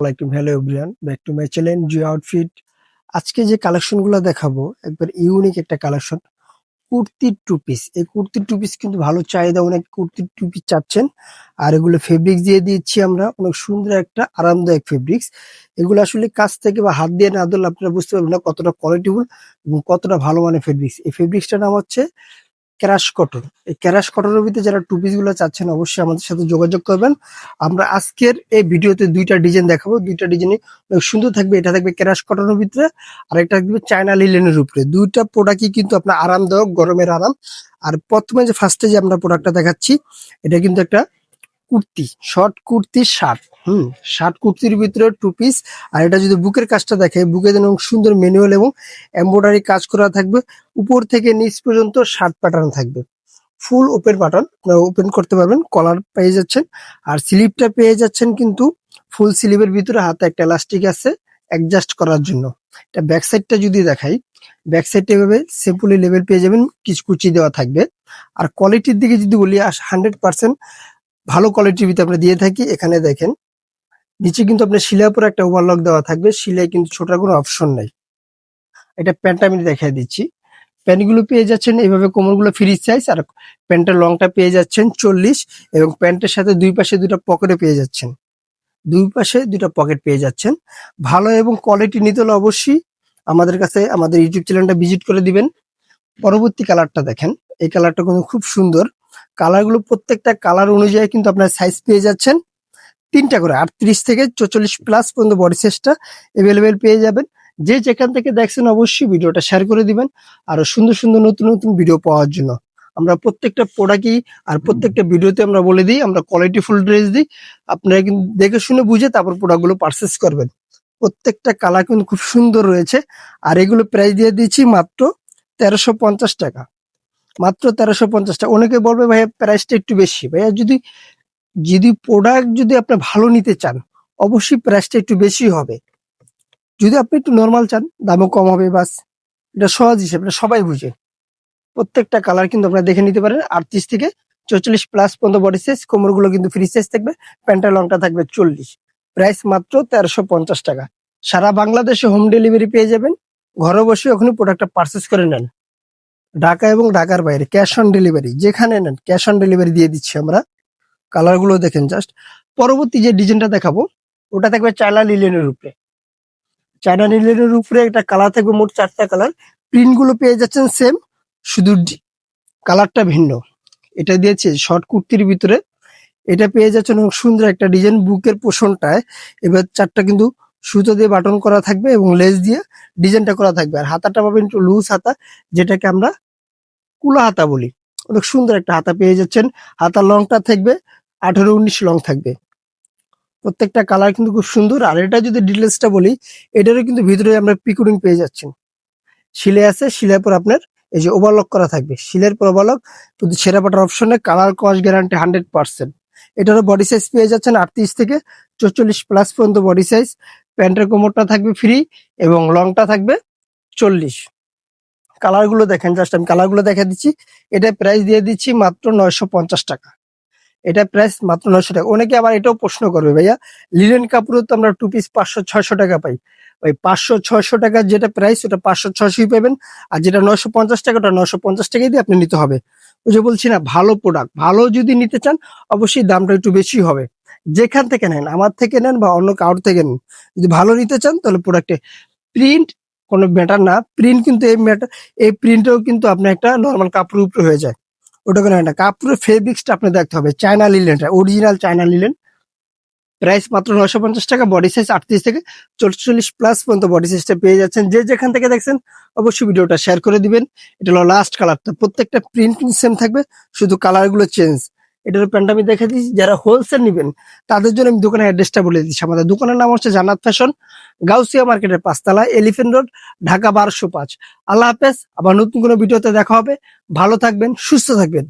আসসালামু আলাইকুম, hello everyone, back to my channel Jio outfit. আজকে যে কালেকশনগুলো দেখাবো একবার ইউনিক একটা কালেকশন, কুর্তির টু পিস। এই কুর্তির টু পিস কিন্তু ভালো চাহিদা, অনেক কুর্তির টু পিস চাচ্ছেন। আর এগুলো ফেব্রিক্স দিয়ে দিচ্ছি আমরা, অনেক সুন্দর একটা আরামদায়ক ফেব্রিক্স। এগুলো আসলে কাছ থেকে বা হাত দিয়ে না ধরলে আপনারা বুঝতে পারবেন না কতটা কোয়ালিটিফুল এবং কতটা ভালো মানের ফেব্রিক্স। এই ফেব্রিক্সটার নাম হচ্ছে ক্রাশ কটন। এই ক্রাশ কটনের ভিতরে যারা টু পিস গুলো চাচ্ছেন অবশ্যই আমাদের সাথে যোগাযোগ করবেন। আমরা আজকের এই ভিডিওতে দুইটা ডিজাইন দেখাবো, দুইটা ডিজাইনই অনেক সুন্দর থাকবে। এটা থাকবে ক্রাশ কটনের ভিতরে, আর একটা থাকবে চায়না লিলেনের উপরে। দুইটা প্রোডাক্টই কিন্তু আপনার আরামদায়ক, গরমের আরাম। আর প্রথমে যে ফার্স্টে যে আমরা প্রোডাক্টটা দেখাচ্ছি, এটা কিন্তু একটা kurti, short kurti shirt. Shirt কুর্তির ভিতরে টু পিস। আর এটা যদি বুকের কাজটা দেখে, বুকে যেন সুন্দর ম্যানুয়াল এবং এমব্রয়ডারি কাজ করা থাকবে। উপর থেকে নিচ পর্যন্ত শার্ট প্যাটার্ন থাকবে, ফুল ওপেন বাটন, ওপেন করতে পারবেন। কলার পেয়ে যাচ্ছেন, আর স্লিভটা পেয়ে যাচ্ছেন কিন্তু ফুল স্লিভের ভিতরে। হাতে একটা এলাস্টিক আছে অ্যাডজাস্ট করার জন্য। এটা ব্যাক সাইডটা যদি দেখাই, ব্যাক সাইডটা এভাবে সিম্পলি লেভেল পেয়ে যাবেন, কুচি দেওয়া থাকবে। আর কোয়ালিটির দিকে যদি বলি, 100% ভালো কোয়ালিটির ভিতরে আমরা দিয়ে থাকি। এখানে দেখেন নিচে কিন্তু আপনার সেলাইয়ের উপর একটা ওভারলক দেওয়া থাকবে, সেলাই কিন্তু ছোটার কোনো অপশন নাই। এটা প্যান্টটা আমি দেখাই দিচ্ছি। প্যান্টগুলো পেয়ে যাচ্ছেন এইভাবে, কোমরগুলো ফ্রি সাইজ। আর প্যান্টের লংটা পেয়ে যাচ্ছেন 40, এবং প্যান্টের সাথে দুই পাশে দুটো পকেটে পেয়ে যাচ্ছেন, দুই পাশে দুটো পকেট পেয়ে যাচ্ছেন। ভালো এবং কোয়ালিটি নিতে হলে অবশ্যই আমাদের কাছে আমাদের ইউটিউব চ্যানেলটা ভিজিট করে দিবেন। পরবর্তী কালারটা দেখেন, এই কালারটা কিন্তু খুব সুন্দর। কালারগুলো প্রত্যেকটা কালার অনুযায়ী কিন্তু আপনার সাইজ পেয়ে যাচ্ছেন তিনটা করে, 38 থেকে 44 প্লাস পর্যন্ত বডি সাইজটা এভেলেবেল পেয়ে যাবেন। যে যেখান থেকে দেখছেন অবশ্যই ভিডিওটা শেয়ার করে দিবেন, আরো সুন্দর সুন্দর নতুন নতুন ভিডিও পাওয়ার জন্য। আমরা প্রত্যেকটা প্রোডাক্টই আর প্রত্যেকটা ভিডিওতে আমরা বলে দিই আমরা কোয়ালিটি ফুল ড্রেস দিই। আপনারা কিন্তু দেখে শুনে বুঝে তারপর প্রোডাক্টগুলো পারচেস করবেন। প্রত্যেকটা কালার কিন্তু খুব সুন্দর রয়েছে। আর এগুলো প্রাইস দিয়ে দিচ্ছি মাত্র 1350 টাকা, মাত্র 1350 টাকা। অনেকে বলবে ভাইয়া প্রাইসটা একটু বেশি। ভাইয়া যদি যদি প্রোডাক্ট যদি আপনি ভালো নিতে চান, অবশ্যই প্রাইসটা একটু বেশি হবে। যদি আপনি একটু নরমাল চান, দামও কম হবে। বাস এটা সহজ হিসেবে, এটা সবাই বুঝে। প্রত্যেকটা কালার কিন্তু আপনারা দেখে নিতে পারেন। 38 থেকে 44 প্লাস পর্যন্ত বডি সাইজ, কোমরগুলো কিন্তু ফ্রি সাইজ থাকবে, প্যান্টের লংটা থাকবে 40। প্রাইস মাত্র 1350 টাকা। সারা বাংলাদেশে হোম ডেলিভারি পেয়ে যাবেন। ঘরে বসে ওখানে প্রোডাক্টটা পারচেস করে নেন। ঢাকা এবং ঢাকার বাইরে ক্যাশ অন ডেলিভারি, যেখানে নেন ক্যাশ অন ডেলিভারি দিয়ে দিচ্ছি আমরা। কালার গুলো দেখেন জাস্ট। পরবর্তী যে ডিজাইনটা দেখাবো ওটা থাকবে চায়না লিলেনের উপরে। চায়না লিলেনের উপরে একটা কালার থাকবে, মোট 4টা কালার। প্রিন্ট গুলো পেয়ে যাচ্ছেন সেম, শুধু কালারটা ভিন্ন। এটা দিয়েছে শর্ট কুর্তির ভিতরে। এটা পেয়ে যাচ্ছেন অনেক সুন্দর একটা ডিজাইন। বুকের পোষণটায় এবার 4টা কিন্তু সুতো দিয়ে বাটন করা থাকবে এবং লেস দিয়ে ডিজাইনটা করা থাকবে। আর হাতাটা পাবেন একটু লুজ হাতা, যেটাকে আমরা কুলা হাতা বলি। অনেক সুন্দর একটা হাতা পেয়ে যাচ্ছেন। হাতার লংটা থাকবে 18-19 লং থাকবে। প্রত্যেকটা কালার কিন্তু খুব সুন্দর। আর এটা যদি ডিটেলসটা বলি, এটারও কিন্তু ভিতরে আমরা পিকুরিং পেয়ে যাচ্ছেন। সিলাই আছে, সিলাই পর আপনার এই যে ওভারলক করা থাকবে, সিলাইয়ের পর ওভারলক কিন্তু ছেঁড়া পাটার অপশনে। কালার কস গ্যারান্টি 100%। এটারও বডি সাইজ পেয়ে যাচ্ছেন 38 থেকে 44 প্লাস পর্যন্ত বডি সাইজ। প্যান্টের কোমরটা থাকবে ফ্রি এবং লংটা থাকবে 40। কালার গুলো দেখেন জাস্ট, আমি কালার গুলো দেখা দিচ্ছি। এটা প্রাইস দিয়ে দিচ্ছি মাত্র 950 টাকা। এটা প্রাইস মাত্র 900 টাকা। অনেকে আবার এটাও প্রশ্ন করবে, ভাইয়া লিনেন কাপড়ে তো আমরা টু পিস 500-600 টাকা পাই। ওই 500-600 টাকার যেটা প্রাইস, ওটা 500-600 পাবেন। আর যেটা 950 টাকা, ওটা 950 টাকাই দিয়ে আপনি নিতে হবে। ওই যে বলছি না, ভালো প্রোডাক্ট ভালো যদি নিতে চান অবশ্যই দামটা একটু বেশি হবে। যেখান থেকে নেন, আমার থেকে নেন বা অন্য কারোর থেকে নেন, যদি ভালো নিতে চান তাহলে প্রোডাক্টে প্রিন্ট কোনো ম্যাটার না। প্রিন্ট কিন্তু এই প্রিন্টও কিন্তু আপনার একটা নর্মাল কাপড়ের উপরে হয়ে যায়। ওটা কোনো হয় না। কাপড়ের ফেব্রিক্সটা আপনি দেখতে হবে, চায়না লিলেনটা, অরিজিনাল চায়না লিলেন। প্রাইস মাত্র 950 টাকা। বডি সাইজ 38 থেকে 44 প্লাস পর্যন্ত বডি সাইজটা পেয়ে যাচ্ছেন। যে যেখান থেকে দেখছেন অবশ্যই ভিডিওটা শেয়ার করে দিবেন। এটা হলো লাস্ট কালারটা। প্রত্যেকটা প্রিন্ট কিন্তু সেম থাকবে, শুধু কালার গুলো চেঞ্জ। এটার প্যান্ট আমি দেখে দিচ্ছি। যারা হোলসেল নিবেন তাদের জন্য আমি দোকানের অ্যাড্রেসটা বলে দিচ্ছি। আমাদের দোকানের নাম হচ্ছে জান্নাত ফ্যাশন, গাউসিয়া মার্কেটের 5 তলা, এলিফেন্ট রোড, ঢাকা 1205। আল্লাহ হাফেজ। আবার নতুন কোনো ভিডিওতে দেখা হবে। ভালো থাকবেন, সুস্থ থাকবেন।